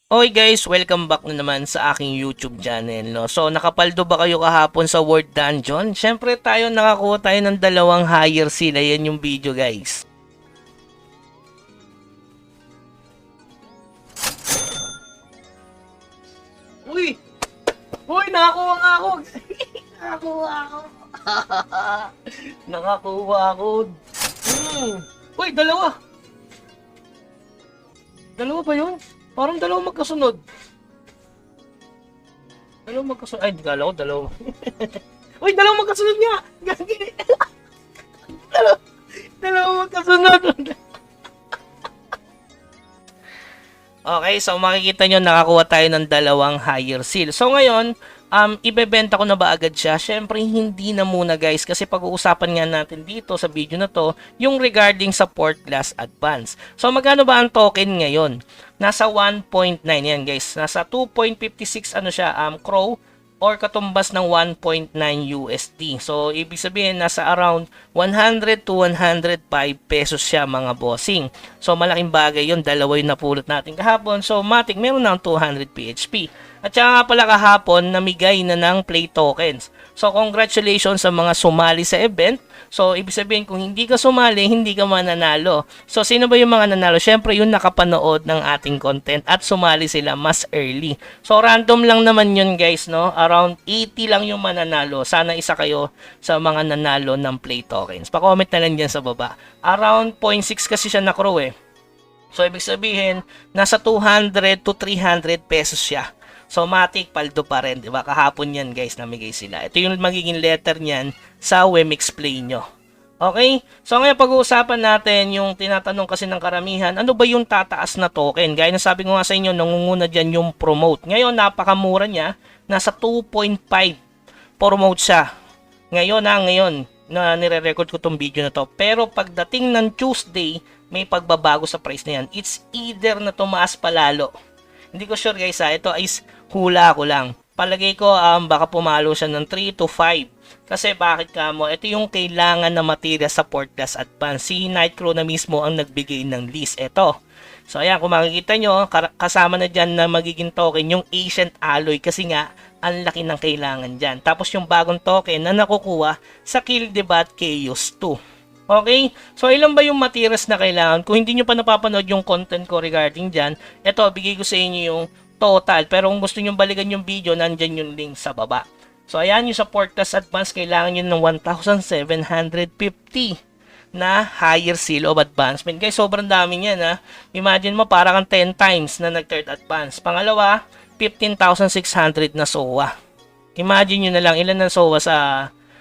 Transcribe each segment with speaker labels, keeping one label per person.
Speaker 1: Okay guys, welcome back na naman sa aking YouTube channel, no? So, nakapaldo ba kayo kahapon sa World Dungeon? Syempre nakakuha tayo ng dalawang higher seal. Ayan yung video guys. Uy! Uy! Nakakuha nga ako! Nakakuha ako! Nakakuha ako! Uy! Dalawa! Dalawa ba yun? Parang dalawa magkasunod. Dalawa magkasunod. Ay, kala ko dalawa. Uy, dalawa magkasunod nga! Gagi! dalawa magkasunod! Okay, so makikita nyo nakakuha tayo ng dalawang higher seal. So ngayon, ibebenta ko na ba agad siya? Syempre hindi na muna guys, kasi pag-uusapan nga natin dito sa video na to yung regarding sa Port Glass Advance. So magkano ba ang token ngayon? Nasa 1.9 yan guys. Nasa 2.56 ano siya, Crow, or katumbas ng 1.9 USD. So, ibig sabihin, nasa around 100 to 105 pesos siya mga bossing. So, malaking bagay yun. Dalawa yung napulot natin kahapon. So, matik, meron ng 200 PHP. At saka nga pala kahapon, namigay na ng play tokens. So, congratulations sa mga sumali sa event. So, ibig sabihin, kung hindi ka sumali, hindi ka mananalo. So, sino ba yung mga nanalo? Syempre, yung nakapanood ng ating content at sumali sila mas early. So, random lang naman yun guys, no? Around 80 lang yung mananalo. Sana isa kayo sa mga nanalo ng play tokens. Pa-comment na lang dyan sa baba. Around 0.6 kasi siya na crow eh. So, ibig sabihin, nasa 200 to 300 pesos siya. So, matik, paldo pa rin, di ba? Kahapon yan, guys, namigay sila. Ito yung magiging letter niyan sa Wemix Play nyo. Okay? So, ngayon pag-uusapan natin yung tinatanong kasi ng karamihan, ano ba yung tataas na token? Gaya na sabi ko nga sa inyo, nangunguna dyan yung promote. Ngayon, napakamura niya. Nasa 2.5 promote siya. Ngayon na nire-record ko tong video na to. Pero pagdating ng Tuesday, may pagbabago sa price na yan. It's either na tumaas palalo. Hindi ko sure guys ha. Ito is hula ko lang. Palagay ko baka pumalo siya ng 3 to 5. Kasi bakit kamo? Ito yung kailangan na material sa Port Glass Advance. Si Nightcrow na mismo ang nagbigay ng list. Ito. So ayan, kung makikita nyo, kasama na dyan na magiging token yung Ancient Alloy. Kasi nga, ang laki ng kailangan dyan. Tapos yung bagong token na nakukuha sa Kill the Bot Chaos 2. Okay? So, ilan ba yung materials na kailangan? Kung hindi nyo pa napapanood yung content ko regarding dyan, eto, bigay ko sa inyo yung total. Pero kung gusto nyo balikan yung video, nandyan yung link sa baba. So, ayan yung sa Port Glass Advance, kailangan nyo ng 1,750 na higher seal of advancement. Guys, sobrang dami yan ha. Imagine mo, parang 10 times na nag-third advance. Pangalawa, 15,600 na SOA. Imagine nyo na lang, ilan ng SOA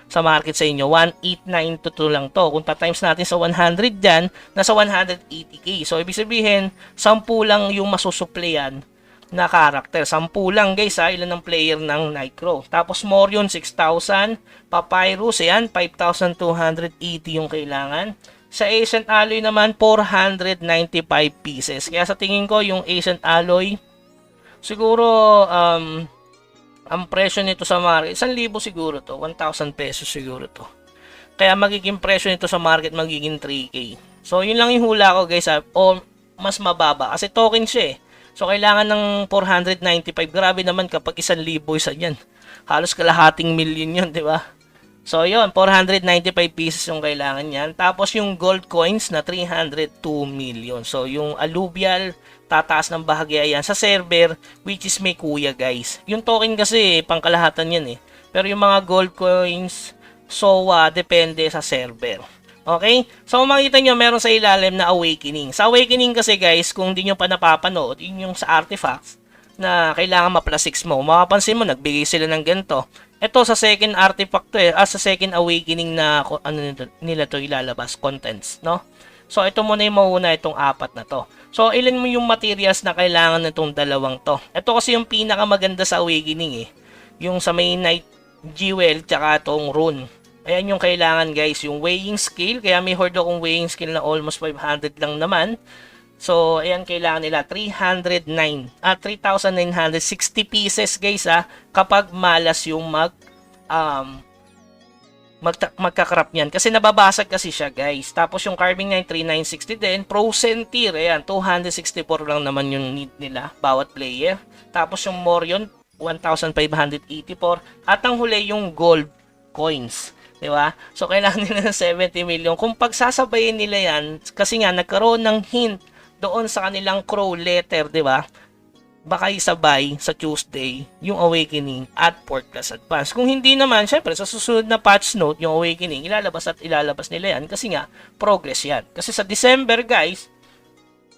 Speaker 1: sa market sa inyo, 1892 lang to. Kung ta-times natin sa 100 dyan, nasa 180k. So, ibig sabihin, 10 lang yung masusuplayan na character. 10 lang guys ha, ilan ng player ng Nightcrow. Tapos Morion, 6,000. Papyrus, ayan, 5,280 yung kailangan. Sa Ancient Alloy naman, 495 pieces. Kaya sa tingin ko, yung Ancient Alloy, siguro, ang presyo nito sa market, 1,000 siguro to, 1,000 pesos siguro to. Kaya magiging presyo nito sa market magiging 3K. So, yun lang yung hula ko guys ha, o mas mababa kasi token siya eh. So, kailangan ng 495. Grabe naman kapag 1,000 isa yan. Halos kalahating million yun, di ba? So, yun, 495 pieces yung kailangan yan. Tapos, yung gold coins na 302 million. So, yung alluvial, tataas ng bahagya yan sa server, which is may kuya, guys. Yung token kasi, pangkalahatan yan eh. Pero yung mga gold coins, SOA, depende sa server. Okay? So, makikita nyo, meron sa ilalim na Awakening. Sa Awakening kasi, guys, kung hindi nyo pa napapanood, yun yung sa artifacts na kailangan ma+6 mo. Makapansin mo, nagbigay sila ng ganito. Ito sa second artifact to eh, sa second awakening na ano nila to ilalabas, contents, no? So, ito muna yung mauna itong apat na to. So, ilan mo yung materials na kailangan nitong dalawang to. Ito kasi yung pinakamaganda sa awakening eh. Yung sa may night jewel, tsaka itong rune. Ayan yung kailangan guys, yung weighing scale. Kaya may horde akong weighing scale na almost 500 lang naman. So, ayan, kailangan nila 3,960 pieces guys ha, kapag malas yung magkakrap yan. Kasi nababasag kasi siya, guys. Tapos yung Carving 9, 3960 din. Frozen Tier, ayan, 264 lang naman yung need nila, bawat player. Tapos yung Morion, 1,584. At ang huli yung gold coins. Diba? So, kailangan nila ng 70 million. Kung pagsasabayin nila yan, kasi nga, nagkaroon ng hint doon sa kanilang crow letter, diba? Baka isabay sa Tuesday yung Awakening at Port Plus Advance. Kung hindi naman, syempre, sa susunod na patch note, yung Awakening, ilalabas nila yan kasi nga, progress yan. Kasi sa December, guys,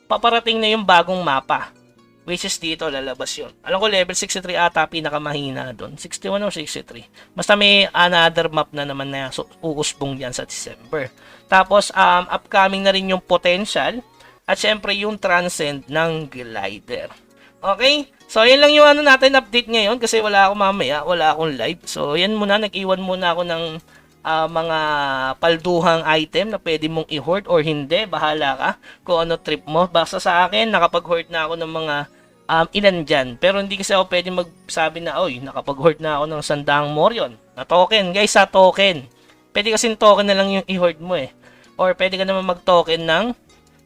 Speaker 1: paparating na yung bagong mapa. Which is dito, lalabas yun. Alam ko, level 63 ata, pinakamahina doon. 61 o 63. Basta may another map na naman na uusbong yan sa December. Tapos, upcoming na rin yung Potential. At syempre, yung Transcend ng Glider. Okay? So, yan lang yung natin update ngayon. Kasi wala ako mamaya, wala akong live. So, yan muna, nag-iwan muna ako ng mga palduhang item na pwede mong i-hoard or hindi, bahala ka kung ano trip mo. Basta sa akin, nakapag-hoard na ako ng mga ilan dyan. Pero hindi kasi ako pwede magsabi na, oy, nakapag-hoard na ako ng 100 Morion na token. Guys, sa token, pwede kasing token na lang yung i-hoard mo eh. Or pwede ka naman mag-token ng,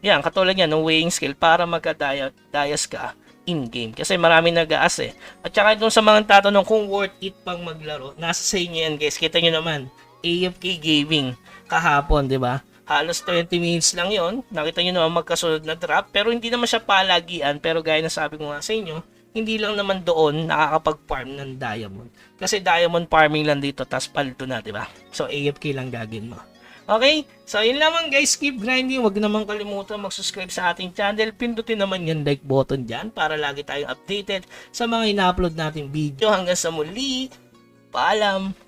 Speaker 1: yan, katulad yan, ng weighing scale para magka-dias ka in-game. Kasi marami nag-aas eh. At saka dun sa mga tatanong kung worth it pang maglaro, nasa sa inyo yan guys. Kita nyo naman, AFK Gaming kahapon, di ba? Halos 20 minutes lang yon. Nakita nyo naman magkasunod na drop. Pero hindi naman siya palagian. Pero gaya na sabi ko nga sa inyo, hindi lang naman doon nakakapag-farm ng diamond. Kasi diamond farming lang dito, tas palito na, di ba? So, AFK lang gagawin mo. Okay? So, yun lamang guys. Keep grinding. Huwag naman kalimutan mag-subscribe sa ating channel. Pindutin naman yung like button dyan para lagi tayong updated sa mga ina-upload nating video. Hanggang sa muli. Paalam!